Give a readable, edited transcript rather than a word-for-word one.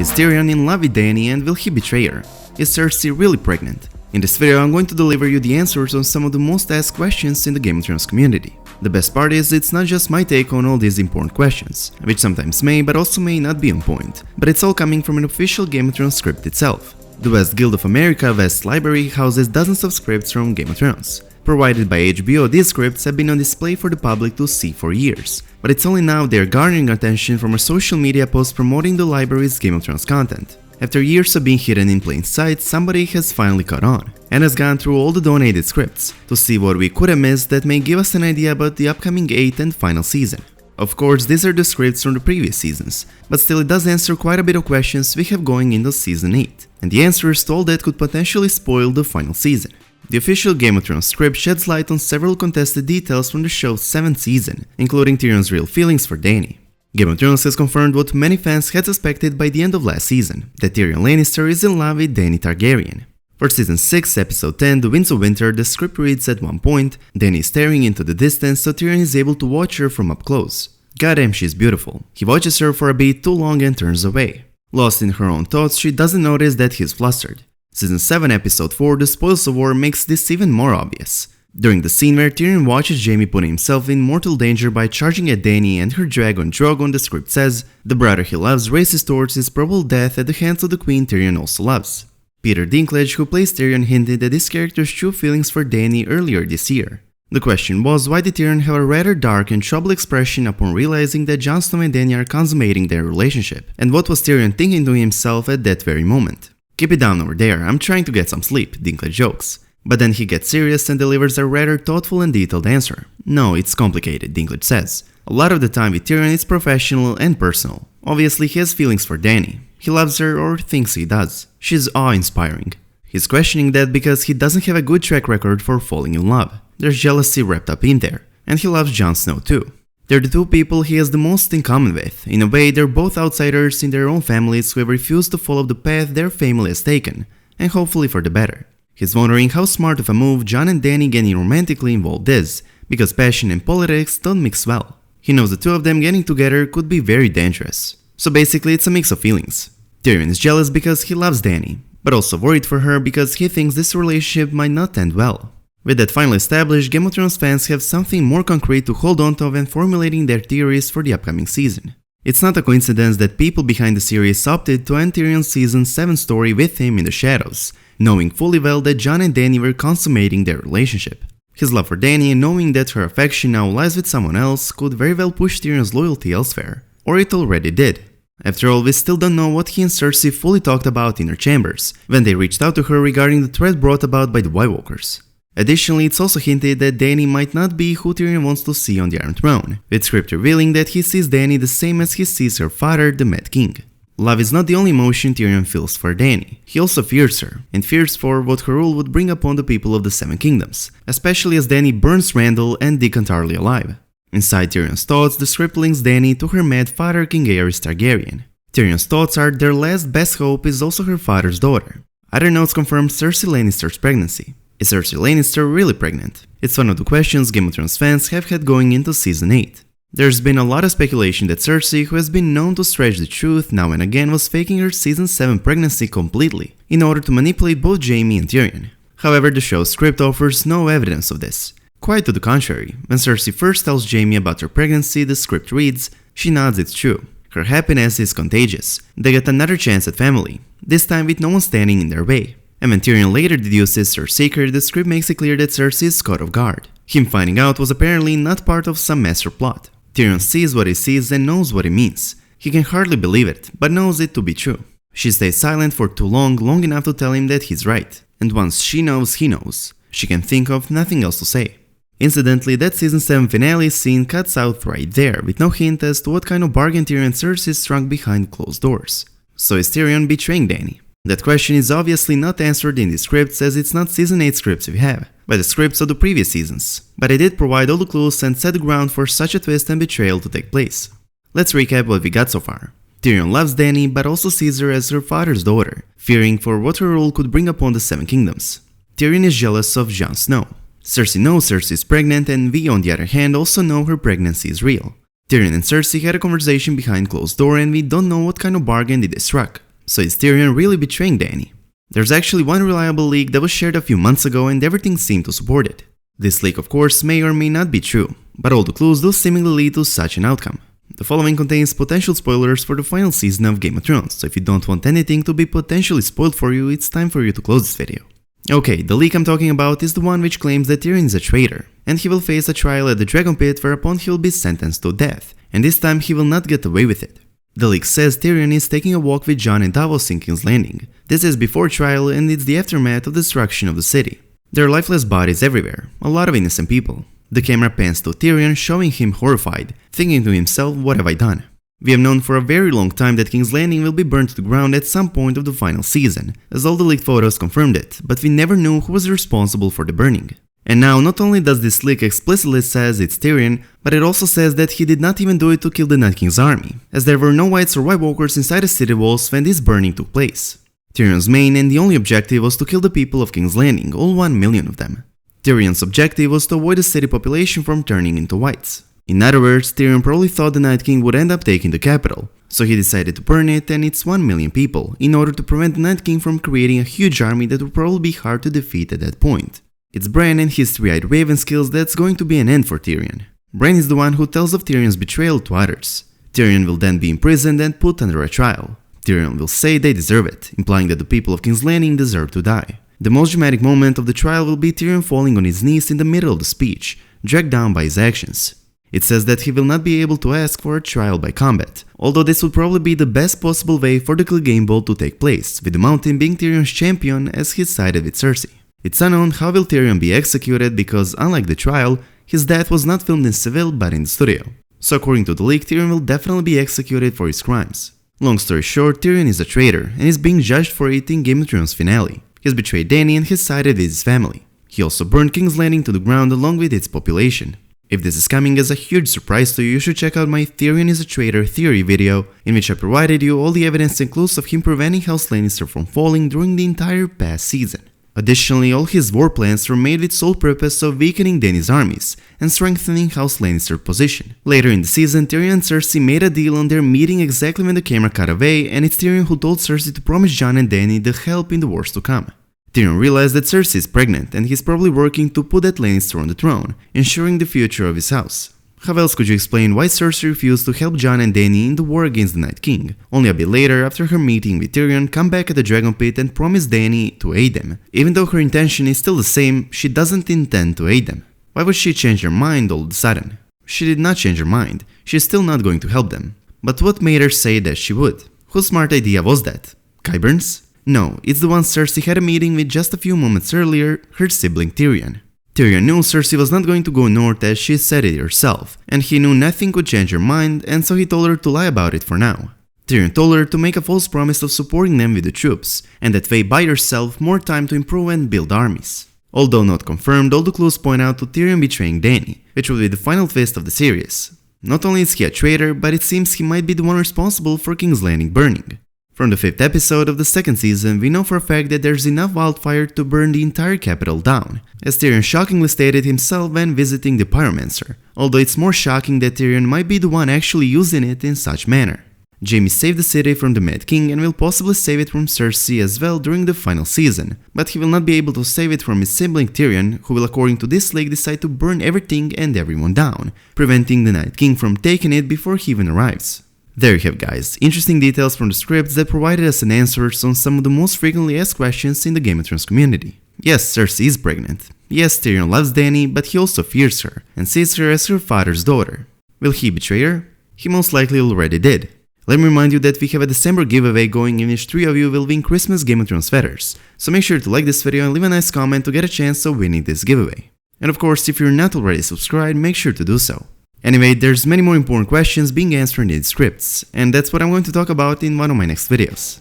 Is Tyrion in love with Daenerys and will he betray her? Is Cersei really pregnant? In this video I'm going to deliver you the answers on some of the most asked questions in the Game of Thrones community. The best part is it's not just my take on all these important questions, which sometimes may but also may not be on point, but it's all coming from an official Game of Thrones script itself. The West Guild of America West Library houses dozens of scripts from Game of Thrones. Provided by HBO, these scripts have been on display for the public to see for years, but it's only now they're garnering attention from a social media post promoting the library's Game of Thrones content. After years of being hidden in plain sight, somebody has finally caught on, and has gone through all the donated scripts to see what we could have missed that may give us an idea about the upcoming 8th and final season. Of course, these are the scripts from the previous seasons, but still it does answer quite a bit of questions we have going into season 8, and the answers to all that could potentially spoil the final season. The official Game of Thrones script sheds light on several contested details from the show's 7th season, including Tyrion's real feelings for Daenerys. Game of Thrones has confirmed what many fans had suspected by the end of last season, that Tyrion Lannister is in love with Daenerys Targaryen. For season 6, episode 10, The Winds of Winter, the script reads at one point, Daenerys is staring into the distance so Tyrion is able to watch her from up close. Goddamn, she's beautiful. He watches her for a bit too long and turns away. Lost in her own thoughts, she doesn't notice that he's flustered. Season 7, episode 4, The Spoils of War makes this even more obvious. During the scene where Tyrion watches Jaime put himself in mortal danger by charging at Daenerys and her dragon Drogon, the script says, the brother he loves races towards his probable death at the hands of the queen Tyrion also loves. Peter Dinklage, who plays Tyrion, hinted at his character's true feelings for Daenerys earlier this year. The question was, why did Tyrion have a rather dark and troubled expression upon realizing that Jon Snow and Daenerys are consummating their relationship, and what was Tyrion thinking to himself at that very moment? Keep it down over there, I'm trying to get some sleep, Dinklage jokes. But then he gets serious and delivers a rather thoughtful and detailed answer. No, it's complicated, Dinklage says. A lot of the time with Tyrion it's professional and personal. Obviously he has feelings for Daenerys. He loves her or thinks he does. She's awe-inspiring. He's questioning that because he doesn't have a good track record for falling in love. There's jealousy wrapped up in there. And he loves Jon Snow too. They're the two people he has the most in common with. In a way, they're both outsiders in their own families who have refused to follow the path their family has taken, and hopefully for the better. He's wondering how smart of a move Jon and Daenerys getting romantically involved is, because passion and politics don't mix well. He knows the two of them getting together could be very dangerous. So basically it's a mix of feelings. Tyrion is jealous because he loves Daenerys, but also worried for her because he thinks this relationship might not end well. With that finally established, Game of Thrones fans have something more concrete to hold on to when formulating their theories for the upcoming season. It's not a coincidence that people behind the series opted to end Tyrion's season 7 story with him in the shadows, knowing fully well that Jon and Daenerys were consummating their relationship. His love for Daenerys and knowing that her affection now lies with someone else could very well push Tyrion's loyalty elsewhere, or it already did. After all, we still don't know what he and Cersei fully talked about in their chambers, when they reached out to her regarding the threat brought about by the White Walkers. Additionally, it's also hinted that Daenerys might not be who Tyrion wants to see on the Iron Throne, with script revealing that he sees Daenerys the same as he sees her father, the Mad King. Love is not the only emotion Tyrion feels for Daenerys, he also fears her, and fears for what her rule would bring upon the people of the Seven Kingdoms, especially as Daenerys burns Randall and Dickon Tarly alive. Inside Tyrion's thoughts, the script links Daenerys to her mad father, King Aerys Targaryen. Tyrion's thoughts are their last best hope is also her father's daughter. Other notes confirm Cersei Lannister's pregnancy. Is Cersei Lannister really pregnant? It's one of the questions Game of Thrones fans have had going into season 8. There's been a lot of speculation that Cersei, who has been known to stretch the truth now and again, was faking her season 7 pregnancy completely in order to manipulate both Jaime and Tyrion. However, the show's script offers no evidence of this. Quite to the contrary, when Cersei first tells Jaime about her pregnancy, the script reads, she nods it's true. Her happiness is contagious. They get another chance at family, this time with no one standing in their way. And when Tyrion later deduces her secret, the script makes it clear that Cersei is caught off guard. Him finding out was apparently not part of some master plot. Tyrion sees what he sees and knows what it means. He can hardly believe it, but knows it to be true. She stays silent for too long enough to tell him that he's right. And once she knows he knows, she can think of nothing else to say. Incidentally, that season 7 finale scene cuts out right there, with no hint as to what kind of bargain Tyrion and Cersei struck behind closed doors. So is Tyrion betraying Daenerys? That question is obviously not answered in the scripts as it's not season 8 scripts we have, but the scripts of the previous seasons, but it did provide all the clues and set the ground for such a twist and betrayal to take place. Let's recap what we got so far. Tyrion loves Daenerys but also sees her as her father's daughter, fearing for what her rule could bring upon the Seven Kingdoms. Tyrion is jealous of Jon Snow. Cersei knows Cersei is pregnant and we on the other hand also know her pregnancy is real. Tyrion and Cersei had a conversation behind closed door and we don't know what kind of bargain they struck. So is Tyrion really betraying Dany? There's actually one reliable leak that was shared a few months ago and everything seemed to support it. This leak of course may or may not be true, but all the clues do seemingly lead to such an outcome. The following contains potential spoilers for the final season of Game of Thrones, so if you don't want anything to be potentially spoiled for you, it's time for you to close this video. Okay, the leak I'm talking about is the one which claims that Tyrion is a traitor, and he will face a trial at the Dragon Pit whereupon he will be sentenced to death, and this time he will not get away with it. The leak says Tyrion is taking a walk with Jon and Davos in King's Landing. This is before trial and it's the aftermath of the destruction of the city. There are lifeless bodies everywhere, a lot of innocent people. The camera pans to Tyrion, showing him horrified, thinking to himself, what have I done? We have known for a very long time that King's Landing will be burned to the ground at some point of the final season, as all the leaked photos confirmed it, but we never knew who was responsible for the burning. And now not only does this leak explicitly says it's Tyrion, but it also says that he did not even do it to kill the Night King's army, as there were no Whites or White Walkers inside the city walls when this burning took place. Tyrion's main and the only objective was to kill the people of King's Landing, all 1 million of them. Tyrion's objective was to avoid the city population from turning into Whites. In other words, Tyrion probably thought the Night King would end up taking the capital, so he decided to burn it and its 1 million people, in order to prevent the Night King from creating a huge army that would probably be hard to defeat at that point. It's Bran and his three-eyed raven skills that's going to be an end for Tyrion. Bran is the one who tells of Tyrion's betrayal to others. Tyrion will then be imprisoned and put under a trial. Tyrion will say they deserve it, implying that the people of King's Landing deserve to die. The most dramatic moment of the trial will be Tyrion falling on his knees in the middle of the speech, dragged down by his actions. It says that he will not be able to ask for a trial by combat, although this would probably be the best possible way for the Clegane Bowl to take place, with the Mountain being Tyrion's champion as he sided with Cersei. It's unknown how will Tyrion be executed because, unlike the trial, his death was not filmed in Seville but in the studio. So according to the leak, Tyrion will definitely be executed for his crimes. Long story short, Tyrion is a traitor and is being judged for it in Game of Thrones finale. He has betrayed Dany and has sided with his family. He also burned King's Landing to the ground along with its population. If this is coming as a huge surprise to you, you should check out my Tyrion is a traitor theory video, in which I provided you all the evidence and clues of him preventing House Lannister from falling during the entire past season. Additionally, all his war plans were made with sole purpose of weakening Dany's armies and strengthening House Lannister's position. Later in the season, Tyrion and Cersei made a deal on their meeting exactly when the camera cut away, and it's Tyrion who told Cersei to promise Jon and Dany the help in the wars to come. Tyrion realized that Cersei is pregnant and he's probably working to put that Lannister on the throne, ensuring the future of his house. How else could you explain why Cersei refused to help Jon and Dany in the war against the Night King, only a bit later after her meeting with Tyrion come back at the Dragon Pit and promise Dany to aid them? Even though her intention is still the same, she doesn't intend to aid them. Why would she change her mind all of a sudden? She did not change her mind, she's still not going to help them. But what made her say that she would? Whose smart idea was that? Qyburn's? No, it's the one Cersei had a meeting with just a few moments earlier, her sibling Tyrion. Tyrion knew Cersei was not going to go north as she said it herself, and he knew nothing could change her mind, and so he told her to lie about it for now. Tyrion told her to make a false promise of supporting them with the troops, and that way buy herself more time to improve and build armies. Although not confirmed, all the clues point out to Tyrion betraying Dany, which will be the final twist of the series. Not only is he a traitor, but it seems he might be the one responsible for King's Landing burning. From the 5th episode of the 2nd season, we know for a fact that there's enough wildfire to burn the entire capital down, as Tyrion shockingly stated himself when visiting the Pyromancer, although it's more shocking that Tyrion might be the one actually using it in such manner. Jaime saved the city from the Mad King and will possibly save it from Cersei as well during the final season, but he will not be able to save it from his sibling Tyrion, who will according to this leak decide to burn everything and everyone down, preventing the Night King from taking it before he even arrives. There you have guys, interesting details from the scripts that provided us an answers on some of the most frequently asked questions in the Game of Thrones community. Yes, Cersei is pregnant. Yes, Tyrion loves Dany, but he also fears her, and sees her as her father's daughter. Will he betray her? He most likely already did. Let me remind you that we have a December giveaway going in which 3 of you will win Christmas Game of Thrones sweaters, so make sure to like this video and leave a nice comment to get a chance of winning this giveaway. And of course, if you're not already subscribed, make sure to do so. Anyway, there's many more important questions being answered in these scripts, and that's what I'm going to talk about in one of my next videos.